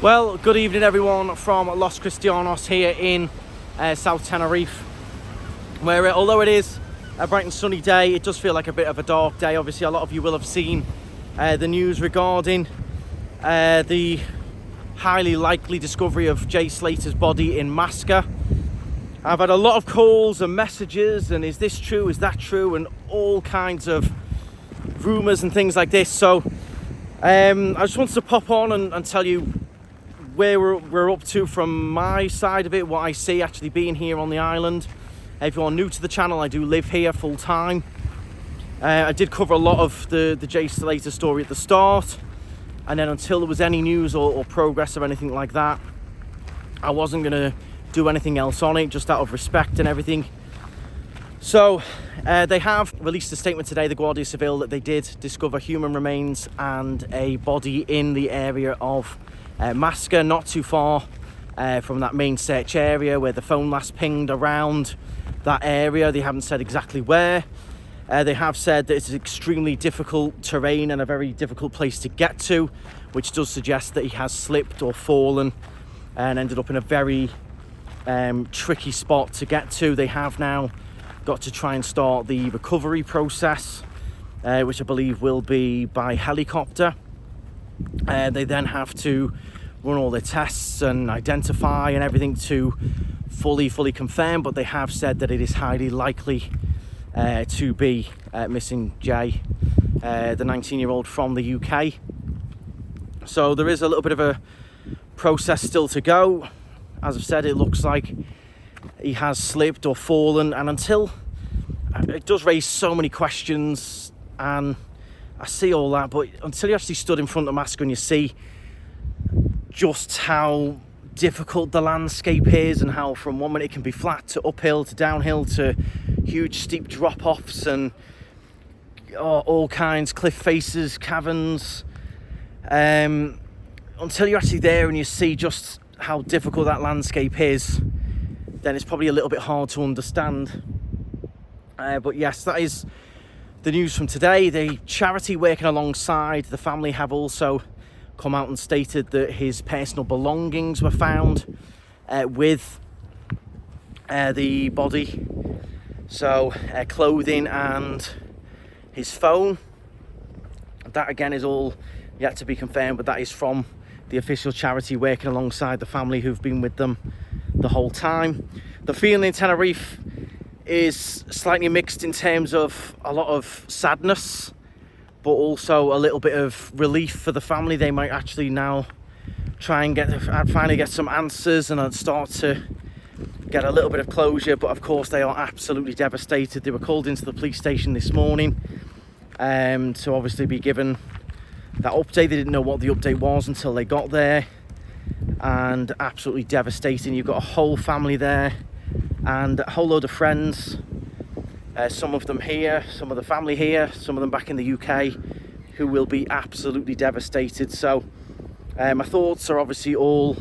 Well, good evening everyone from Los Cristianos here in South Tenerife, where although it is a bright and sunny day, it does feel like a bit of a dark day. Obviously a lot of you will have seen the news regarding the highly likely discovery of Jay Slater's body in Masca. I've had a lot of calls and messages and is this true, is that true, and all kinds of rumours and things like this. So I just wanted to pop on and tell you where we're up to from my side of it, what I see actually being here on the island. If you're new to the channel, I do live here full time. I did cover a lot of the Jay Slater story at the start, and then until there was any news or progress or anything like that, I wasn't going to do anything else on it, just out of respect and everything. So they have released a statement today, the Guardia Civil, that they did discover human remains and a body in the area of Masca, not too far from that main search area where the phone last pinged around that area. They haven't said exactly where. They have said that it's extremely difficult terrain and a very difficult place to get to, which does suggest that he has slipped or fallen and ended up in a very tricky spot to get to. They have now got to try and start the recovery process, which I believe will be by helicopter. They then have to run all their tests and identify and everything to fully confirm, but they have said that it is highly likely to be missing Jay, the 19-year-old from the UK. So there is a little bit of a process still to go. As I've said, it looks like he has slipped or fallen, and until it does raise so many questions, and I see all that, but until you actually stood in front of Masca and you see just how difficult the landscape is, and how from one minute it can be flat to uphill to downhill to huge steep drop-offs and all kinds, cliff faces, caverns, until you're actually there and you see just how difficult that landscape is, then it's probably a little bit hard to understand. But yes, that is the news from today. The charity working alongside the family have also come out and stated that his personal belongings were found with the body. So clothing and his phone. That again is all yet to be confirmed, but that is from the official charity working alongside the family who've been with them the whole time. The feeling in Tenerife is slightly mixed in terms of a lot of sadness, but also a little bit of relief for the family. They might actually now try and finally get some answers and start to get a little bit of closure. But of course they are absolutely devastated. They were called into the police station this morning to obviously be given that update. They didn't know what the update was until they got there, and absolutely devastating. You've got a whole family there and a whole load of friends, some of them here, some of the family here, some of them back in the UK, who will be absolutely devastated. So my thoughts are obviously all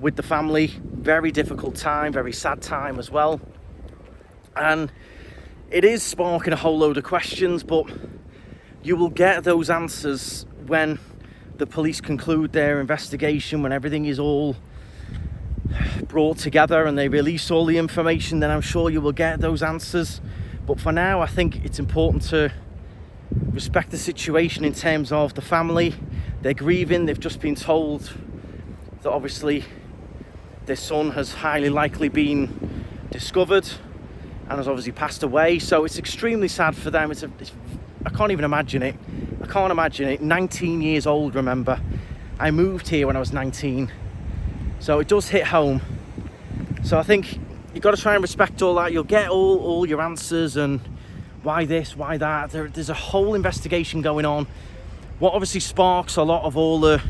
with the family. Very difficult time, very sad time as well, and it is sparking a whole load of questions, but you will get those answers when the police conclude their investigation, when everything is all brought together and they release all the information. Then I'm sure you will get those answers. But for now, I think it's important to respect the situation in terms of the family. They're grieving. They've just been told that obviously their son has highly likely been discovered and has obviously passed away. So it's extremely sad for them. I can't even imagine it. I can't imagine it. 19 years old, remember. I moved here when I was 19. So it does hit home. So I think you've got to try and respect all that. You'll get all your answers and why this, why that. There's a whole investigation going on. What obviously sparks a lot of all the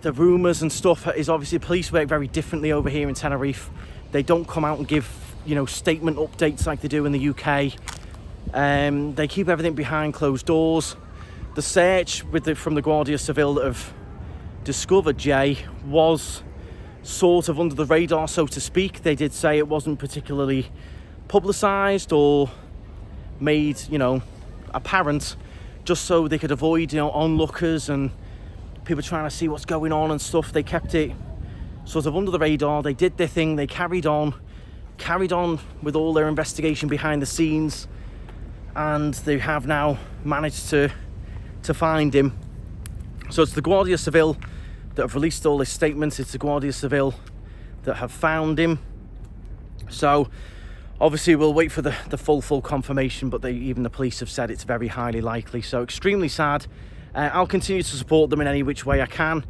rumours and stuff is obviously police work very differently over here in Tenerife. They don't come out and give, statement updates like they do in the UK. They keep everything behind closed doors. The search from the Guardia Civil that have discovered Jay was sort of under the radar, so to speak. They did say it wasn't particularly publicised or made, apparent, just so they could avoid, onlookers and people trying to see what's going on and stuff. They kept it sort of under the radar. They did their thing. They carried on with all their investigation behind the scenes, and they have now managed to find him. So it's the Guardia Civil that have released all this statements. It's the Guardia Civil that have found him. So obviously we'll wait for the full confirmation, but even the police have said it's very highly likely. So extremely sad. I'll continue to support them in any which way I can.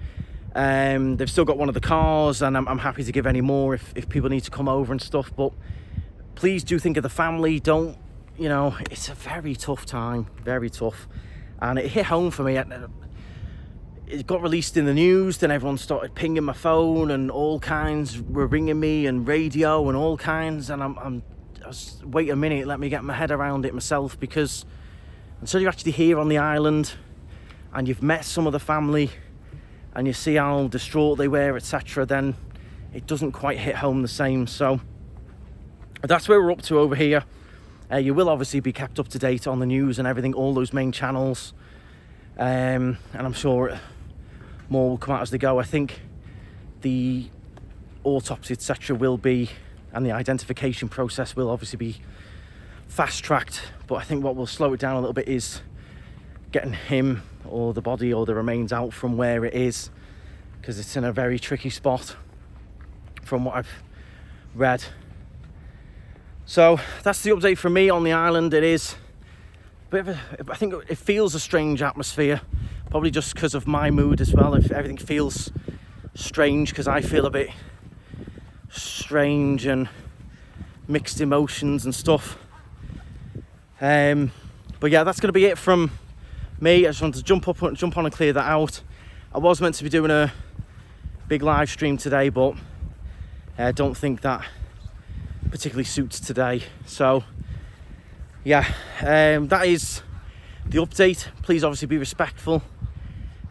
They've still got one of the cars, and I'm happy to give any more if people need to come over and stuff. But please do think of the family. Don't, you know, it's a very tough time, very tough. And it hit home for me. It got released in the news, then everyone started pinging my phone, and all kinds were ringing me, and radio and all kinds. And I was, wait a minute, let me get my head around it myself, because until you're actually here on the island and you've met some of the family and you see how distraught they were, etc., then it doesn't quite hit home the same. So that's where we're up to over here. You will obviously be kept up to date on the news and everything, all those main channels, and I'm sure more will come out as they go. I think the autopsy, etc., will be, and the identification process will obviously be fast-tracked, but I think what will slow it down a little bit is getting him or the body or the remains out from where it is, because it's in a very tricky spot from what I've read. So that's the update from me on the island. It is a bit of I think it feels a strange atmosphere, probably just because of my mood as well. If everything feels strange, because I feel a bit strange and mixed emotions and stuff. But yeah, that's going to be it from me. I just wanted to jump on and clear that out. I was meant to be doing a big live stream today, but I don't think that particularly suits today. So yeah, that is the update. Please obviously be respectful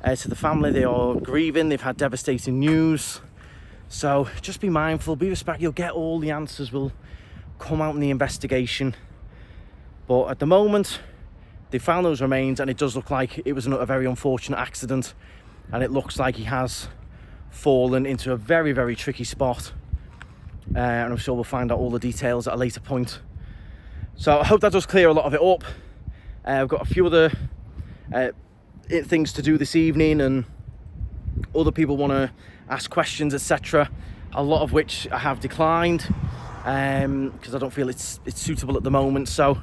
to the family. They are grieving. They've had devastating news, so just be mindful, be respectful. You'll get all the answers will come out in the investigation, but at the moment they found those remains, and it does look like it was a very unfortunate accident, and it looks like he has fallen into a very, very tricky spot. And I'm sure we'll find out all the details at a later point. So I hope that does clear a lot of it up. I've got a few other things to do this evening, and other people want to ask questions, etc., a lot of which I have declined because I don't feel it's suitable at the moment. So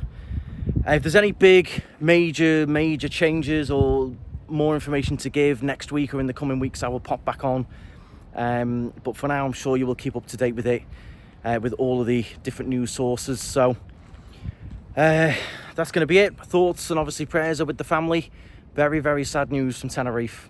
if there's any big major changes or more information to give next week or in the coming weeks, I will pop back on. But for now, I'm sure you will keep up to date with it, with all of the different news sources. So that's going to be it. Thoughts and obviously prayers are with the family. Very, very sad news from Tenerife.